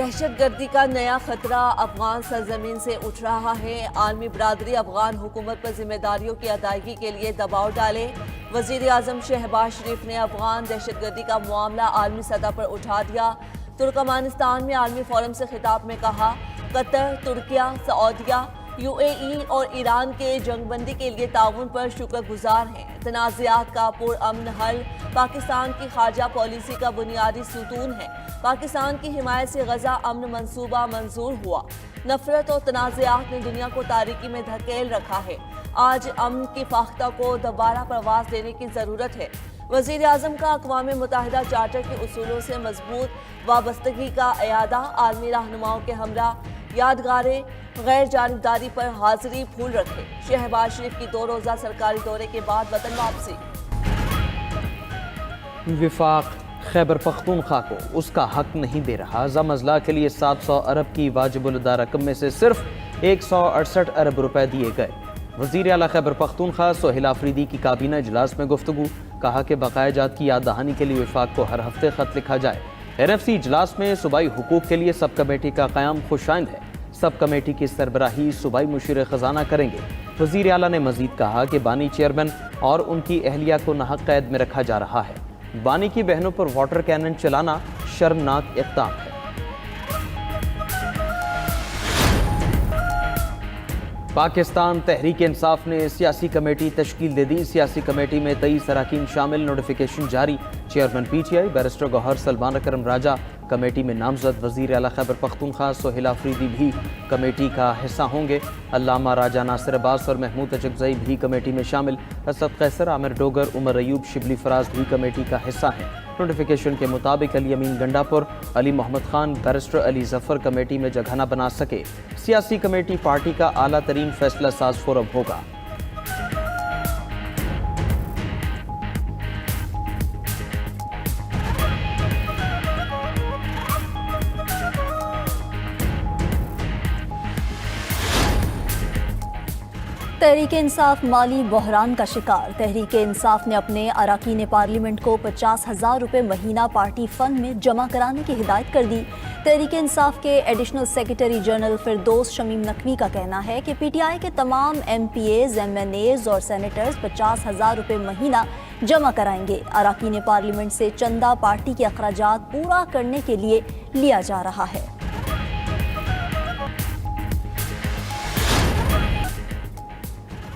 दहशतगर्दी का नया खतरा अफगान सरजमीन से उठ रहा है। आलमी बरादरी अफगान हुकूमत पर जिम्मेदारियों की अदायगी के लिए दबाव डाले। वजीर आजम शहबाज शरीफ ने अफगान दहशतगर्दी का मामला आलमी सतह पर उठा दिया। तुर्कमानिस्तान में आलमी फोरम से खिताब में कहा, कतर, तुर्किया, सऊदिया, यूएई और ईरान के जंगबंदी के लिए ताउन पर शुक्रगुजार हैं। तनाज़ात का पुरअमन हल पाकिस्तान की खारजा पॉलिसी का बुनियादी सुतून है। पाकिस्तान की हिमायत से गजा अमन मंसूबा मंजूर हुआ। नफरत और तनाज़ात ने दुनिया को तारीकी में धकेल रखा है। आज अमन की फाख्ता को दोबारा परवाज देने की ज़रूरत है। वज़ीर आज़म का अक़वाम मुत्तहिदा चार्टर के उसूलों से मजबूत वाबस्तगी का अयादा। आलमी रहनुमाओं के हमरा यादगारे गैर जानिबदारी पर हाजिरी फूल रखे। शहबाज शरीफ की 2 रोज़ा सरकारी दौरे के बाद वतन वापसी। विफाक खैबर पख्तूनख्वा को उसका हक नहीं दे रहा। ज़म अज़ला के लिए 700 अरब की वाजिबुल अदा रकम में से सिर्फ 168 अरब रुपए दिए गए। वज़ीर आला खैबर पख्तूनख्वा सोहेल आफरीदी की काबीना इजलास में गुफ्तगू। कहा कि बकाया जात की याद दहानी के लिए विफाक को हर हफ्ते खत लिखा जाए। NFC इजलास में सूबाई हुकूक के लिए सब कमेटी का क़याम खुशाइंद है। सब कमेटी की सरबराही सूबाई मुशीर ख़जाना करेंगे। वज़ीर आला ने मजीद कहा कि बानी चेयरमैन और उनकी अहलिया को नाहक कैद में रखा जा रहा है। बानी की बहनों पर वाटर कैनन चलाना शर्मनाक इक़दाम है। पाकिस्तान तहरीक इंसाफ ने सियासी कमेटी तश्कील दे दी। सियासी कमेटी में 23 अरकान शामिल, नोटिफिकेशन जारी। Chairman PTI barrister Gohar Salman Akram Raja committee में नामजद। वज़ीर आला खैबर पख्तूनख्वा सोहेल आफरीदी भी कमेटी का हिस्सा होंगे। अल्लामा राजा नासिर अब्बास और महमूद अचकज़ई भी कमेटी में शामिल। असद कैसर, आमिर डोगर, उमर अयूब, शिबली फराज भी कमेटी का हिस्सा हैं। नोटिफिकेशन के मुताबिक अली अमीन गंडापुर, अली मोहम्मद खान, बैरिस्टर अली जफ़र कमेटी में जगह न बना सके। सियासी कमेटी पार्टी का आला तरीन फैसला साज फोरम होगा। तहरीक इंसाफ माली बहरान का शिकार। तहरीक इंसाफ ने अपने अरकान पार्लियामेंट को 50,000 रुपये महीना पार्टी फंड में जमा कराने की हिदायत कर दी। तहरीक इंसाफ के एडिशनल सेक्रेटरी जनरल फिरदौस शमीम नकवी का कहना है कि PTI के तमाम MPAs, MNAs और सेनेटर्स 50,000 रुपये महीना जमा कराएंगे। अरकान पार्लियामेंट से चंदा पार्टी के अखराजात पूरा करने के लिए लिया जा रहा है।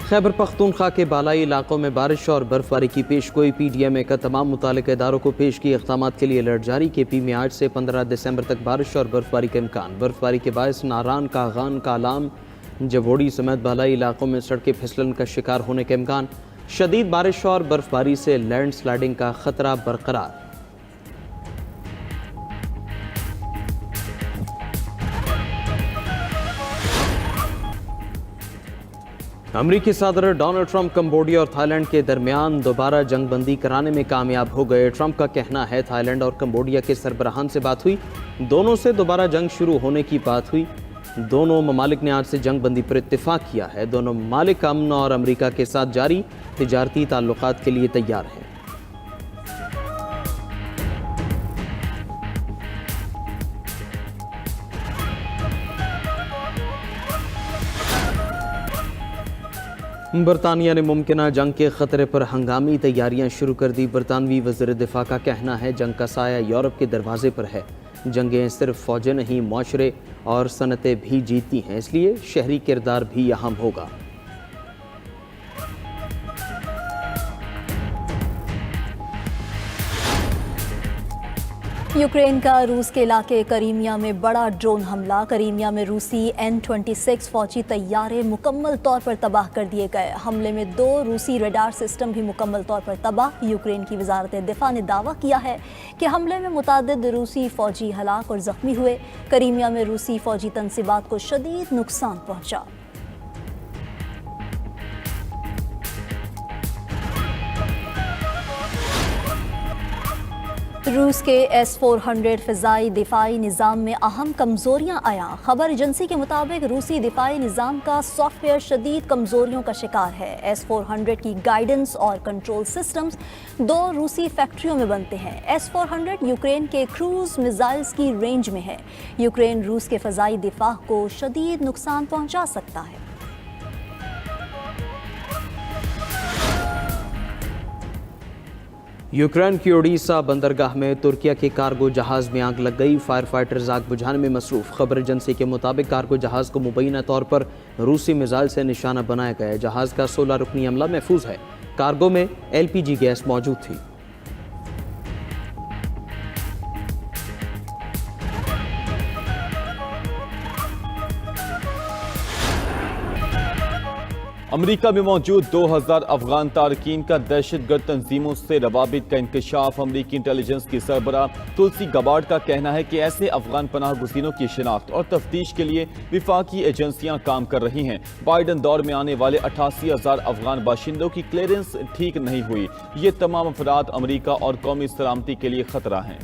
खैबर पख्तूनख्वा के बालाई इलाकों में बारिश और बर्फबारी की पेशगोई। PDMA का तमाम मुतालिका इदारों को पेश किए इक़दामात के लिए अलर्ट जारी। KP में आज से 15 दिसंबर तक बारिश और बर्फबारी का इम्कान। बर्फबारी के बायस नारान, कागान, कालाम, जवोड़ी समेत बालाई इलाकों में सड़कें फिसलन का शिकार होने का इम्कान। शदीद बारिश और बर्फबारी से लैंड स्लाइडिंग का खतरा बरकरार। अमरीकी सदर डोनाल्ड ट्रंप कंबोडिया और थाईलैंड के दरमियान दोबारा जंगबंदी कराने में कामयाब हो गए। ट्रंप का कहना है थाईलैंड और कंबोडिया के सरबराहान से बात हुई, दोनों से दोबारा जंग शुरू होने की बात हुई। दोनों ममालिक ने आज से जंगबंदी पर इत्तेफाक किया है। दोनों ममालिक अमन और अमरीका के साथ जारी तिजारती ताल्लुकात के लिए तैयार हैं। बरतानिया ने मुमकिना जंग के खतरे पर हंगामी तैयारियां शुरू कर दी। बरतानवी वज़ीर दिफा का कहना है जंग का साया यूरोप के दरवाजे पर है। जंगें सिर्फ फौजें नहीं, माशरे और सनतें भी जीतती हैं, इसलिए शहरी किरदार भी अहम होगा। यूक्रेन का रूस के इलाके करीमिया में बड़ा ड्रोन हमला। करीमिया में रूसी N-26 फौजी तैयारे मुकम्मल तौर पर तबाह कर दिए गए। हमले में 2 रूसी रडार सिस्टम भी मुकम्मल तौर पर तबाह। यूक्रेन की वजारत दिफा ने दावा किया है कि हमले में मुतादिद रूसी फौजी हलाक और जख्मी हुए। करीमिया में रूसी फौजी तनसीबात को शदीद नुकसान पहुंचा। रूस के S-400 फ़िज़ाई दिफाई निज़ाम में अहम कमज़ोरियाँ आया। खबर एजेंसी के मुताबिक रूसी दिफाई निज़ाम का सॉफ्टवेयर शदीद कमज़ोरियों का शिकार है। S-400 की गाइडेंस और कंट्रोल सिस्टम्स 2 रूसी फैक्ट्रियों में बनते हैं। S-400 यूक्रेन के क्रूज़ मिसाइल्स की रेंज में है। यूक्रेन रूस के फ़िज़ाई दिफा को शदीद नुकसान पहुँचा सकता है। यूक्रेन की ओडिशा बंदरगाह में तुर्किया के कार्गो जहाज़ में आग लग गई। फायर फाइटर्स आग बुझाने में मसरूफ। खबर एजेंसी के मुताबिक कार्गो जहाज़ को मुबैना तौर पर रूसी मिसाइल से निशाना बनाया गया है। जहाज़ का 16 रुकनी अमला महफूज है। कार्गो में LPG गैस मौजूद थी। अमेरिका में मौजूद 2000 अफगान तारकीन का दहशतगर्द तंजीमों से रवाबित का इंकशाफ। अमेरिकी इंटेलिजेंस की सरबराह तुलसी गबार्ड का कहना है कि ऐसे अफगान पनाह गुज़ीरों की शिनाख्त और तफ्तीश के लिए विफाकी एजेंसियां काम कर रही हैं। बाइडन दौर में आने वाले 88,000 अफगान बाशिंदों की क्लियरेंस ठीक नहीं हुई। ये तमाम अफराद अमेरिका और कौमी सलामती के लिए खतरा हैं।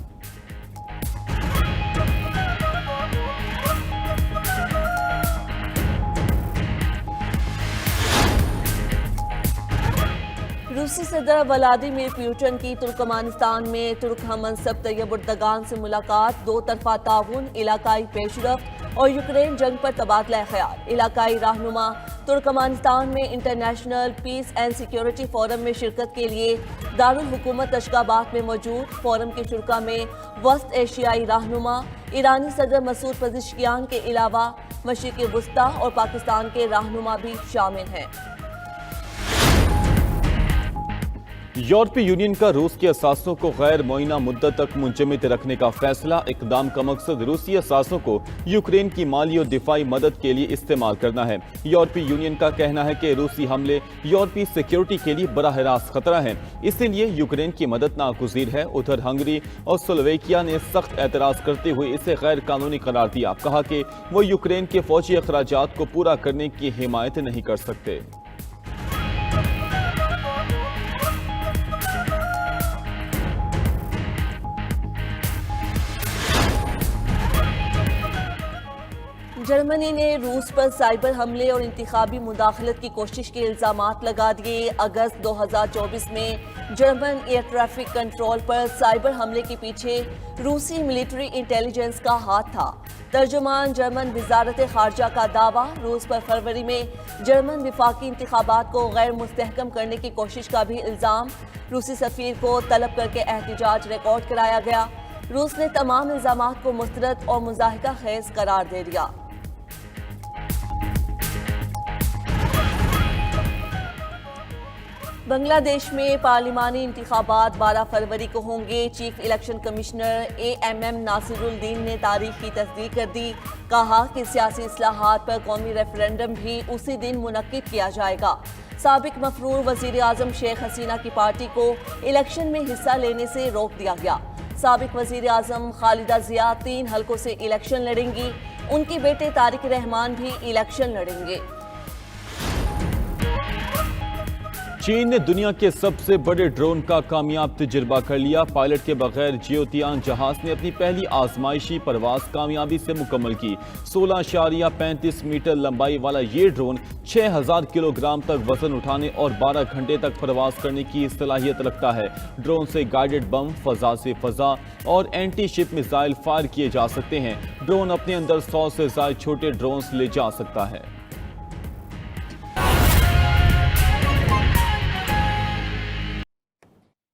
रूसी सदर व्लादिमीर पुतिन की तुर्कमानिस्तान में तुर्क हममनसब तैयब एर्दोगान से मुलाकात। 2 तरफा ताउन, इलाकाई पेशरफ्त और यूक्रेन जंग पर तबादला ख्याल। इलाकाई रहनुमा तुर्कमानिस्तान में international peace and security forum में शिरकत के लिए दारुल हुकूमत अशगाबाद में मौजूद। फोरम के शुरा में वस्त एशियाई रहनुमा, ईरानी सदर मसूद पज़ेश्कियान के अलावा मशरिक़ वस्ता और पाकिस्तान के रहनुमा भी शामिल हैं। यूरोपीय यूनियन का रूस के असासों को गैर मुअय्यना मुद्दत तक मुंजमद रखने का फैसला। इकदाम का मकसद रूसी असासों को यूक्रेन की माली और दिफाई मदद के लिए इस्तेमाल करना है। यूरोपीय यूनियन का कहना है कि रूसी हमले यूरोपीय सिक्योरिटी के लिए बराह रास्त खतरा है, इसलिए यूक्रेन की मदद नागुज़ीर है। उधर हंगरी और स्लोवेकिया ने सख्त एतराज़ करते हुए इसे गैर कानूनी करार दिया। कहा कि वो यूक्रेन के फौजी अखराजात को पूरा करने की हिमायत नहीं कर सकते। जर्मनी ने रूस पर साइबर हमले और इंतखाबी मुदाखलत की कोशिश के इल्जामात लगा दिए। अगस्त 2024 में जर्मन एयर ट्रैफिक कंट्रोल पर साइबर हमले के पीछे रूसी मिलिट्री इंटेलिजेंस का हाथ था। तर्जुमान जर्मन वजारत खारजा का दावा। रूस पर फरवरी में जर्मन विफाकी इंतखाबात को गैर मुस्तहकम करने की कोशिश का भी इल्जाम। रूसी सफीर को तलब करके एहतिजाज रिकॉर्ड कराया गया। रूस ने तमाम इल्जामात को मुस्तरद और मुजाहिदा खेज करार दे दिया। बांग्लादेश में पार्लिमानी इंतखाबात 12 फरवरी को होंगे। Chief election commissioner AMM Nasiruddin ने तारीख की तस्दीक कर दी। कहा कि सियासी इस्लाहात पर कौमी रेफरेंडम भी उसी दिन मुनक्किद किया जाएगा। साबिक मफरूर वजीर आजम शेख हसीना की पार्टी को इलेक्शन में हिस्सा लेने से रोक दिया गया। साबिक वजीर आजम खालिदा जिया 3 हलकों से इलेक्शन लड़ेंगी। उनके बेटे तारिक रहमान भी इलेक्शन लड़ेंगे। चीन ने दुनिया के सबसे बड़े ड्रोन का कामयाब तजुर्बा कर लिया। पायलट के बगैर जियोतियान जहाज ने अपनी पहली आजमाइशी परवाज कामयाबी से मुकम्मल की। 16.35 मीटर लंबाई वाला ये ड्रोन 6000 किलोग्राम तक वजन उठाने और 12 घंटे तक परवाज करने की सलाहियत रखता है। ड्रोन से गाइडेड बम, फजा से फजा और एंटी शिप मिसाइल फायर किए जा सकते हैं। ड्रोन अपने अंदर 100 से ज्यादा छोटे ड्रोन्स ले जा सकता है।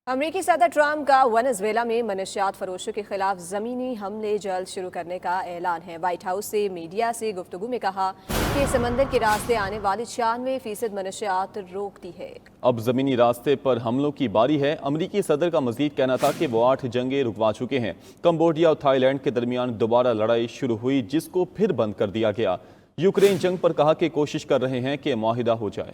अमरीकी सदर ट्रंप का वेनेजुएला में मनशियात फरोशों के खिलाफ ज़मीनी हमले जल्द शुरू करने का ऐलान है। व्हाइट हाउस से मीडिया से गुफ्तगू में कहा कि समंदर के रास्ते आने वाली 96% मनशियात रोक दी है। अब ज़मीनी रास्ते पर हमलों की बारी है। अमरीकी सदर का मजीद कहना था कि वो 8 जंगें रुकवा चुके हैं। कंबोडिया और थाईलैंड के दरमियान दोबारा लड़ाई शुरू हुई, जिसको फिर बंद कर दिया गया। यूक्रेन जंग पर कहा कि कोशिश कर रहे हैं कि मुआहिदा हो जाए।